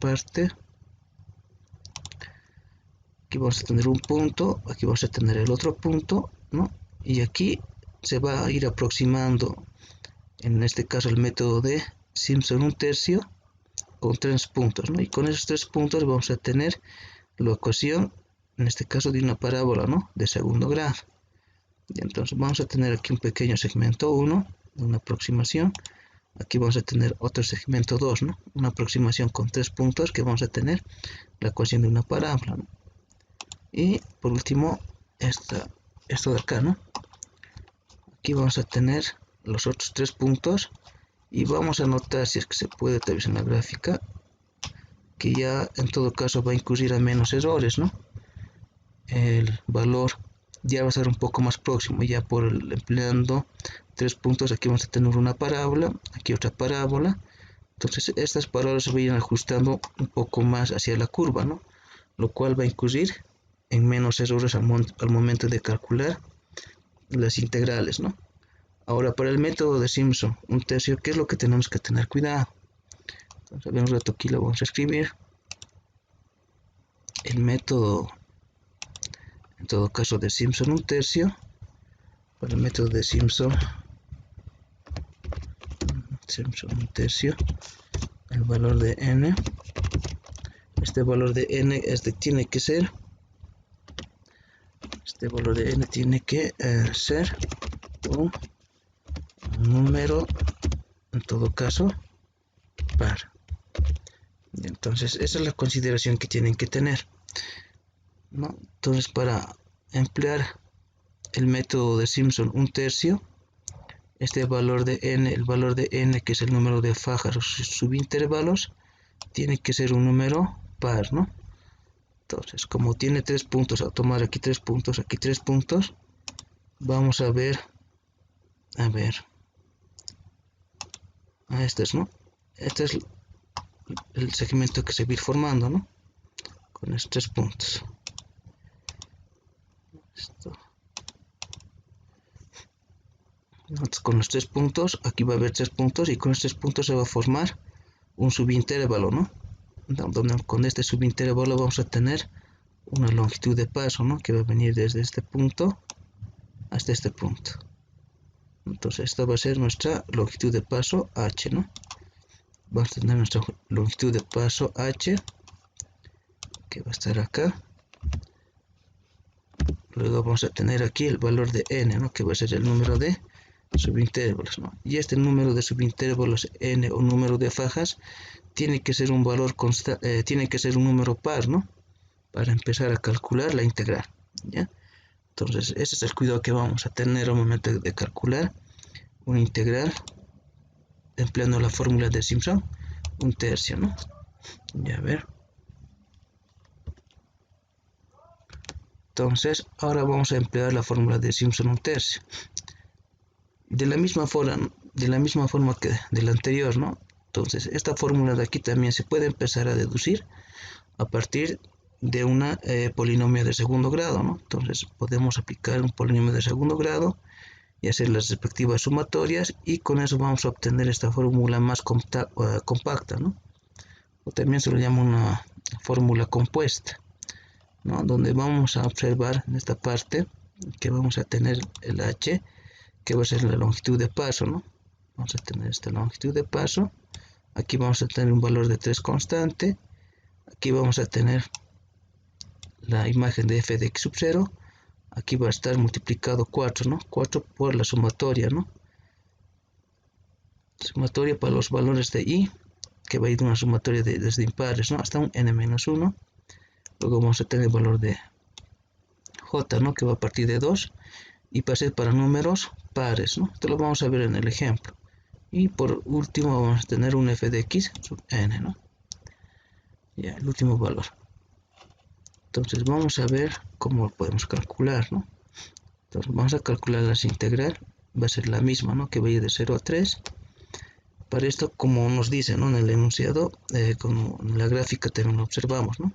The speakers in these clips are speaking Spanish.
parte. Aquí vamos a tener un punto, aquí vamos a tener el otro punto, ¿no? Y aquí se va a ir aproximando, en este caso el método de Simpson 1/3 con 3 puntos, ¿no? Y con esos 3 puntos vamos a tener la ecuación, en este caso de una parábola, ¿no? De segundo grado. Y entonces vamos a tener aquí un pequeño segmento 1, una aproximación. Aquí vamos a tener otro segmento 2, ¿no? Una aproximación con 3 puntos que vamos a tener la ecuación de una parábola, ¿no? Y por último, esto de acá, ¿no? Aquí vamos a tener los otros 3 puntos y vamos a notar, si es que se puede tal vez en la gráfica, que ya en todo caso va a incurrir a menos errores, ¿no? El valor ya va a ser un poco más próximo, ya por empleando 3 puntos. Aquí vamos a tener una parábola, aquí otra parábola. Entonces estas parábolas se vayan ajustando un poco más hacia la curva, ¿no? Lo cual va a incurrir en menos errores al momento de calcular las integrales, ¿no? Ahora, para el método de Simpson 1/3, ¿qué es lo que tenemos que tener cuidado? Entonces, un rato aquí lo vamos a escribir. El método, en todo caso, de Simpson 1/3, para el método de Simpson 1/3, el valor de n, este valor de n tiene que ser, ser un número, en todo caso, par. Entonces esa es la consideración que tienen que tener, ¿no? Entonces, para emplear el método de Simpson 1/3, este valor de n, el valor de n, que es el número de fajas o subintervalos, tiene que ser un número par, ¿no? Entonces, como tiene 3 puntos, al tomar aquí 3 puntos, aquí 3 puntos, vamos a ver, este es, ¿no? Este es el segmento que se va a ir formando, ¿no? Con estos 3 puntos. Entonces, con los 3 puntos, aquí va a haber 3 puntos, y con estos 3 puntos se va a formar un subintervalo, ¿no? Donde con este subintervalo vamos a tener una longitud de paso, ¿no? Que va a venir desde este punto hasta este punto. Entonces esta va a ser nuestra longitud de paso h, ¿no? Vamos a tener nuestra longitud de paso h, que va a estar acá. Luego vamos a tener aquí el valor de n, ¿no? Que va a ser el número de subintervalos, ¿no? Y este número de subintervalos n, o número de fajas, tiene que ser un valor constante, tiene que ser un número par, ¿no? Para empezar a calcular la integral, ¿ya? Entonces ese es el cuidado que vamos a tener al momento de calcular una integral empleando la fórmula de Simpson 1/3, ¿no? Ya, a ver. Entonces ahora vamos a emplear la fórmula de Simpson 1/3 de la misma forma que de la anterior, ¿no? Entonces esta fórmula de aquí también se puede empezar a deducir a partir de una polinomio de segundo grado, ¿no? Entonces podemos aplicar un polinomio de segundo grado y hacer las respectivas sumatorias, y con eso vamos a obtener esta fórmula más compacta, ¿no? O también se lo llama una fórmula compuesta, ¿no? Donde vamos a observar en esta parte que vamos a tener el h, que va a ser la longitud de paso, ¿no? Vamos a tener esta longitud de paso. Aquí vamos a tener un valor de 3 constante. Aquí vamos a tener la imagen de f de x sub 0. Aquí va a estar multiplicado 4, ¿no? 4 por la sumatoria, ¿no? Sumatoria para los valores de i, que va a ir de una sumatoria desde impares, ¿no? Hasta un n-1. Luego vamos a tener el valor de j, ¿no? Que va a partir de 2. Y va a ser para números pares, ¿no? Esto lo vamos a ver en el ejemplo. Y por último vamos a tener un f de x sub n, ¿no? Ya, el último valor. Entonces vamos a ver cómo lo podemos calcular, ¿no? Entonces vamos a calcular la integral. Va a ser la misma, ¿no? Que va a ir de 0 a 3. Para esto, como nos dice, ¿no? En el enunciado, como en la gráfica también lo observamos, ¿no?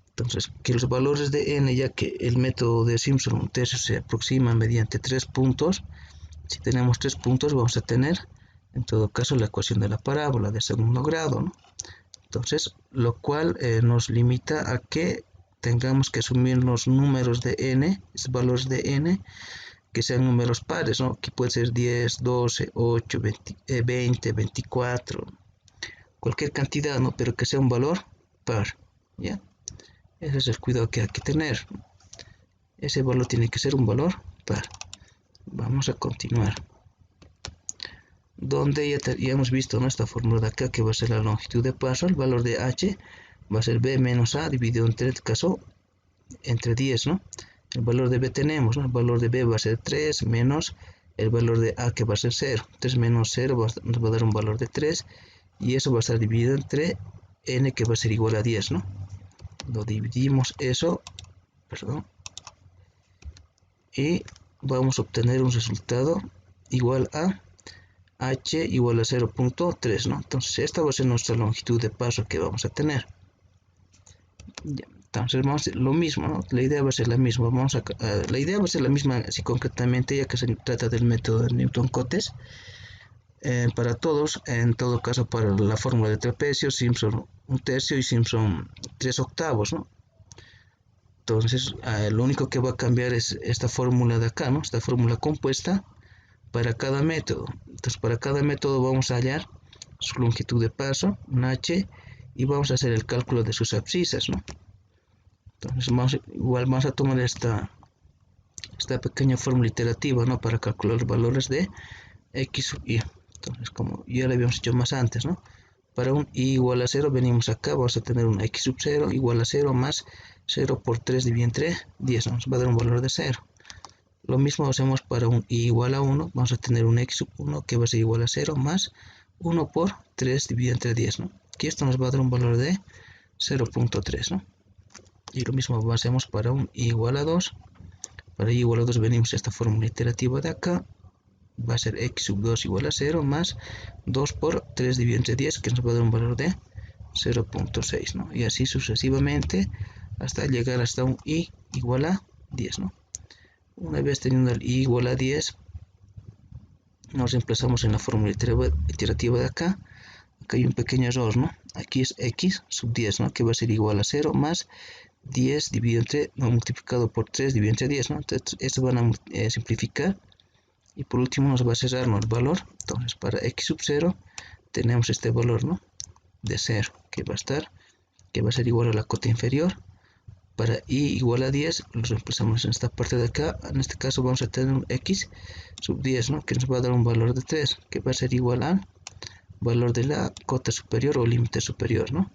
Entonces, que los valores de n, ya que el método de Simpson 1/3 se aproxima mediante 3 puntos, si tenemos 3 puntos vamos a tener, en todo caso, la ecuación de la parábola de segundo grado, ¿no? Entonces, lo cual nos limita a que tengamos que asumir los números de n, los valores de n, que sean números pares, ¿no? Que puede ser 10, 12, 8, 20, 24, cualquier cantidad, ¿no? Pero que sea un valor par, ¿ya? Ese es el cuidado que hay que tener. Ese valor tiene que ser un valor par. Vamos a continuar. Donde ya hemos visto nuestra fórmula de acá, que va a ser la longitud de paso. El valor de h va a ser b menos a dividido entre, este caso, entre 10, ¿no? El valor de b tenemos, ¿no? El valor de b va a ser 3 menos el valor de a, que va a ser 0. 3 menos 0 nos va a dar un valor de 3, y eso va a estar dividido entre n, que va a ser igual a 10, ¿no? Lo dividimos eso, perdón, y vamos a obtener un resultado igual a h igual a 0.3, ¿no? Entonces esta va a ser nuestra longitud de paso que vamos a tener. Ya, entonces vamos a hacer lo mismo, ¿no? La idea va a ser la misma. La idea va a ser la misma, así concretamente, ya que se trata del método de Newton-Cotes. Para todos, en todo caso para la fórmula de trapecio, Simpson 1/3 y Simpson 3/8, ¿no? Entonces lo único que va a cambiar es esta fórmula de acá, ¿no? Esta fórmula compuesta para cada método. Entonces para cada método vamos a hallar su longitud de paso, un h, y vamos a hacer el cálculo de sus abscisas, ¿no? Entonces igual vamos a tomar esta pequeña fórmula iterativa, ¿no? Para calcular los valores de x sub y. Entonces, como ya lo habíamos hecho más antes, ¿no? Para un i igual a 0, venimos acá, vamos a tener un x sub 0 igual a 0 más 0 por 3 dividido entre 10, ¿no? Nos va a dar un valor de 0. Lo mismo hacemos para un i igual a 1, vamos a tener un x sub 1 que va a ser igual a 0 más 1 por 3 dividido entre 10, ¿no? Aquí esto nos va a dar un valor de 0.3, ¿no? Y lo mismo hacemos para un i igual a 2. Para i igual a 2 venimos a esta fórmula iterativa de acá, va a ser x sub 2 igual a 0 más 2 por 3 dividido entre 10, que nos va a dar un valor de 0.6, ¿no? Y así sucesivamente hasta llegar hasta un i igual a 10, ¿no? Una vez teniendo el i igual a 10, nos reemplazamos en la fórmula iterativa de acá. Acá hay un pequeño error, ¿no? Aquí es x sub 10, ¿no? Que va a ser igual a 0 más 10 dividido entre, no, multiplicado por 3 dividido entre 10, ¿no? Entonces esto van a simplificar. Y por último nos va a cerrarnos el valor. Entonces para x sub 0 tenemos este valor, ¿no? De 0, que va a ser igual a la cota inferior. Para i igual a 10 lo reemplazamos en esta parte de acá. En este caso vamos a tener un x sub 10, ¿no? Que nos va a dar un valor de 3, que va a ser igual al valor de la cota superior o límite superior, ¿no?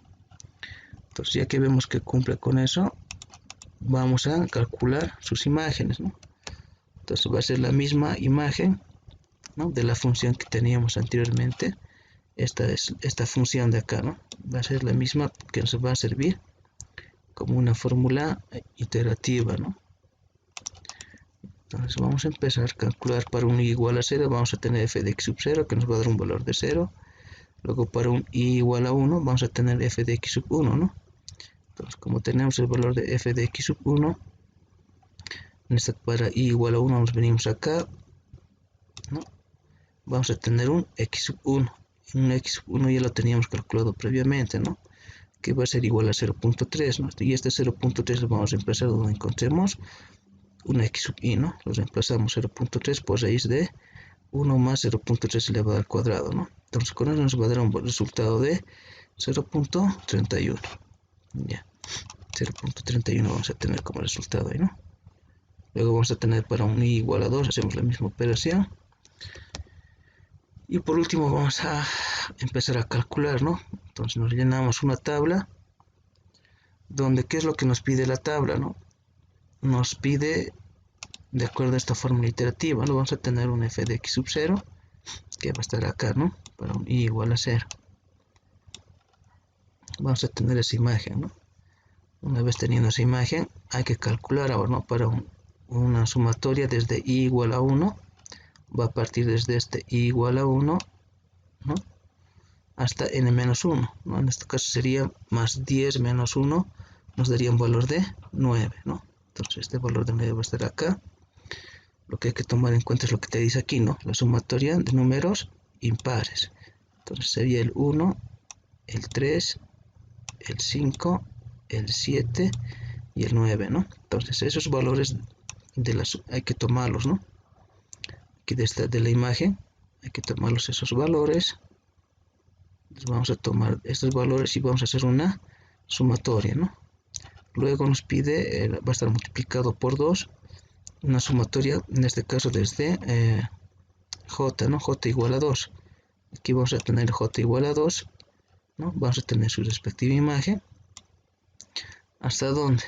Entonces ya que vemos que cumple con eso, vamos a calcular sus imágenes, ¿no? Entonces va a ser la misma imagen, ¿no? De la función que teníamos anteriormente. Esta es esta función de acá, ¿no? Va a ser la misma, que nos va a servir como una fórmula iterativa, ¿no? Entonces vamos a empezar a calcular. Para un i igual a 0 vamos a tener f de x sub 0, que nos va a dar un valor de 0. Luego para un i igual a 1 vamos a tener f de x sub 1, ¿no? Entonces como tenemos el valor de f de x sub 1, para i igual a 1 nos venimos acá, ¿no? Vamos a tener un x sub 1. Un x sub 1 ya lo teníamos calculado previamente, ¿no? Que va a ser igual a 0.3, ¿no? Y este 0.3 lo vamos a reemplazar donde encontremos un x sub i, ¿no? Lo reemplazamos 0.3 por raíz de 1 más 0.3 elevado al cuadrado, ¿no? Entonces con eso nos va a dar un resultado de 0.31. Ya, 0.31 vamos a tener como resultado ahí, ¿no? Luego vamos a tener para un i igual a 2, hacemos la misma operación. Y por último vamos a empezar a calcular, ¿no? Entonces nos llenamos una tabla donde, ¿qué es lo que nos pide la tabla, no? Nos pide, de acuerdo a esta fórmula iterativa, ¿no? Vamos a tener un f de x sub 0, que va a estar acá, ¿no? Para un i igual a 0. Vamos a tener esa imagen, ¿no? Una vez teniendo esa imagen, hay que calcular ahora, ¿no? Para una sumatoria desde i igual a 1, va a partir desde este i igual a 1, ¿no? Hasta n-1, ¿no? En este caso sería más 10 menos 1, nos daría un valor de 9, ¿no? Entonces este valor de 9 va a estar acá. Lo que hay que tomar en cuenta es lo que te dice aquí, ¿no? La sumatoria de números impares. Entonces sería el 1, el 3 el 5, el 7 y el 9, ¿no? Entonces esos valores hay que tomarlos, ¿no? Aquí de la imagen hay que tomarlos esos valores. Entonces vamos a tomar estos valores y vamos a hacer una sumatoria, ¿no? Luego nos pide, va a estar multiplicado por 2, una sumatoria, en este caso desde j, ¿no? J igual a 2. Aquí vamos a tener j igual a 2, ¿no? Vamos a tener su respectiva imagen. ¿Hasta dónde?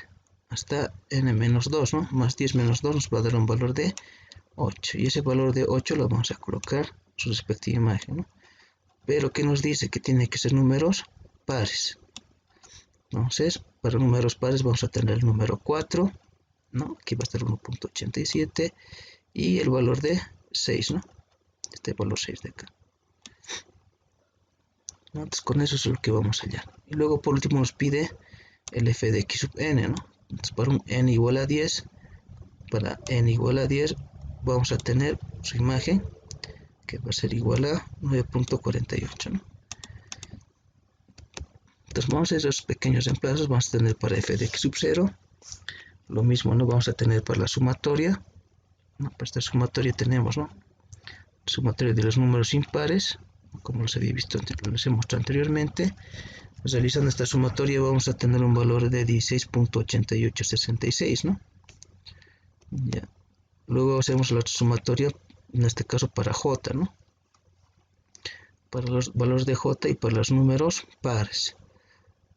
Hasta n-2, ¿no? Más 10 menos 2 nos va a dar un valor de 8. Y ese valor de 8 lo vamos a colocar su respectiva imagen, ¿no? Pero que nos dice que tiene que ser números pares. Entonces, para números pares vamos a tener el número 4, ¿no? Aquí va a estar 1.87 y el valor de 6, ¿no? Este valor 6 de acá. Entonces, con eso es lo que vamos a hallar. Y luego, por último, nos pide el f de x sub n, ¿no? Entonces, para un n igual a 10, para n igual a 10, vamos a tener su imagen, que va a ser igual a 9.48, ¿no? Entonces vamos a hacer esos pequeños reemplazos. Vamos a tener para f de x sub 0 lo mismo, ¿no? Vamos a tener para la sumatoria, ¿no? Para esta sumatoria tenemos, ¿no? Sumatoria de los números impares, como los había visto, les he mostrado anteriormente. Realizando esta sumatoria vamos a tener un valor de 16.8866, ¿no? Ya. Luego hacemos la otra sumatoria, en este caso para j, ¿no? Para los valores de j y para los números pares.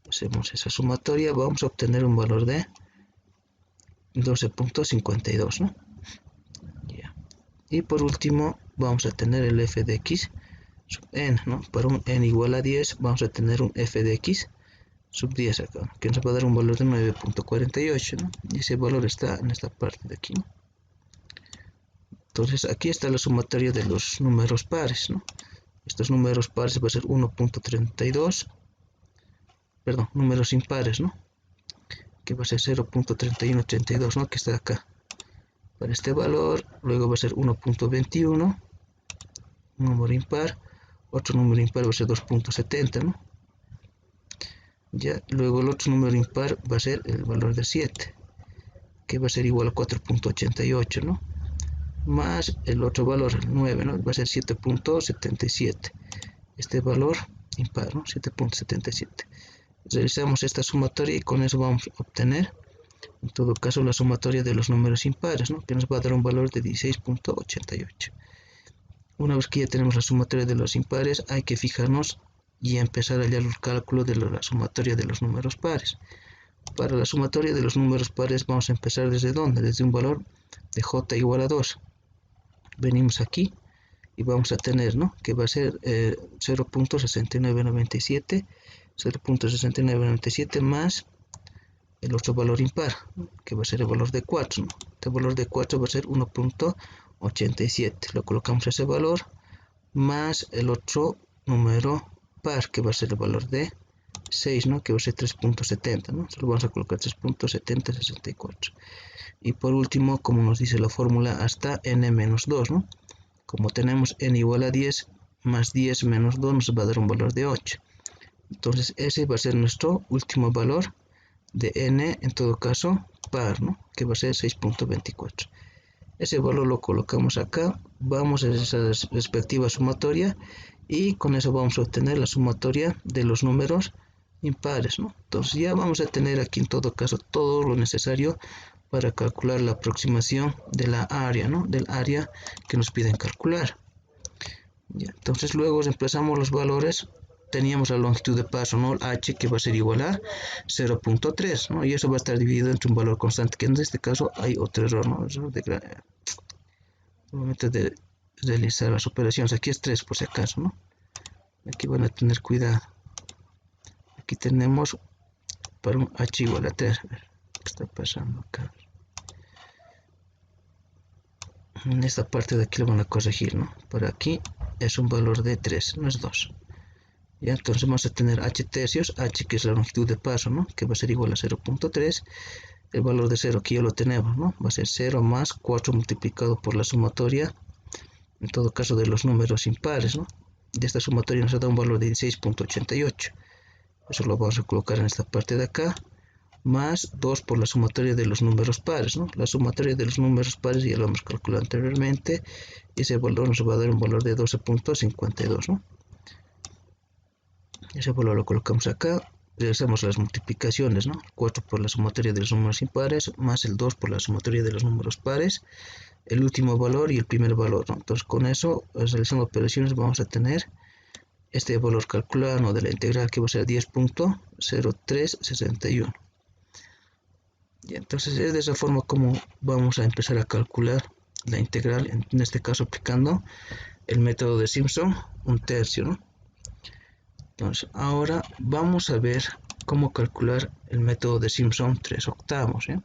Hacemos esa sumatoria, vamos a obtener un valor de 12.52, ¿no? Ya. Y por último vamos a tener el f de x sub n, ¿no? Para un n igual a 10 vamos a tener un f de x sub 10 acá, que nos va a dar un valor de 9.48, ¿no? Y ese valor está en esta parte de aquí, ¿no? Entonces aquí está la sumatoria de los números pares, ¿no? Estos números pares va a ser 1.32, perdón, números impares, ¿no? Que va a ser 0.3132, ¿no? Que está acá. Para este valor, luego va a ser 1.21, un número impar, otro número impar va a ser 2.70, ¿no? Ya, luego el otro número impar va a ser el valor de 7, que va a ser igual a 4.88, ¿no? Más el otro valor, el 9, ¿no? Va a ser 7.77. Este valor impar, ¿no? 7.77. Realizamos esta sumatoria y con eso vamos a obtener, en todo caso, la sumatoria de los números impares, ¿no? Que nos va a dar un valor de 16.88. Una vez que ya tenemos la sumatoria de los impares, hay que fijarnos y empezar a hallar el cálculo de la sumatoria de los números pares. Para la sumatoria de los números pares vamos a empezar ¿desde dónde? Desde un valor de j igual a 2. Venimos aquí y vamos a tener, ¿no? Que va a ser 0.6997, 0.6997 más el otro valor impar, ¿no? Que va a ser el valor de 4, ¿no? Este valor de 4 va a ser 1.87. Lo colocamos ese valor más el otro número par, que va a ser el valor de 6, ¿no? Que va a ser 3.70, ¿no? Solo vamos a colocar 3.7064. Y por último, como nos dice la fórmula, hasta n-2, ¿no? Como tenemos n igual a 10, más 10 menos 2 nos va a dar un valor de 8. Entonces ese va a ser nuestro último valor de n, en todo caso par, ¿no? Que va a ser 6.24. Ese valor lo colocamos acá, vamos a esa respectiva sumatoria y con eso vamos a obtener la sumatoria de los números impares, ¿no? Entonces ya vamos a tener aquí en todo caso todo lo necesario para calcular la aproximación de la área, ¿no? Del área que nos piden calcular. Ya, entonces luego reemplazamos los valores. Teníamos la longitud de paso, ¿no? H, que va a ser igual a 0.3, ¿no? Y eso va a estar dividido entre un valor constante, que en este caso hay otro error, ¿no? Error al momento de realizar las operaciones. Aquí es 3 por si acaso, ¿no? Aquí van a tener cuidado. Aquí tenemos para un H igual a 3. A ver, ¿qué está pasando acá? En esta parte de aquí lo van a corregir, ¿no? Por aquí es un valor de 3, no es 2. Ya, entonces vamos a tener h tercios, h que es la longitud de paso, ¿no? Que va a ser igual a 0.3. El valor de 0 aquí ya lo tenemos, ¿no? Va a ser 0 más 4 multiplicado por la sumatoria, en todo caso de los números impares, ¿no? De esta sumatoria nos da un valor de 16.88. Eso lo vamos a colocar en esta parte de acá, más 2 por la sumatoria de los números pares, ¿no? La sumatoria de los números pares ya lo hemos calculado anteriormente, y ese valor nos va a dar un valor de 12.52, ¿no? Ese valor lo colocamos acá, realizamos las multiplicaciones, ¿no? 4 por la sumatoria de los números impares, más el 2 por la sumatoria de los números pares, el último valor y el primer valor, ¿no? Entonces con eso, realizando operaciones, vamos a tener este valor calculado de la integral, que va a ser 10.0361. Y entonces es de esa forma como vamos a empezar a calcular la integral, en este caso aplicando el método de Simpson, un tercio, ¿no? Entonces ahora vamos a ver cómo calcular el método de Simpson 3 octavos, ¿eh?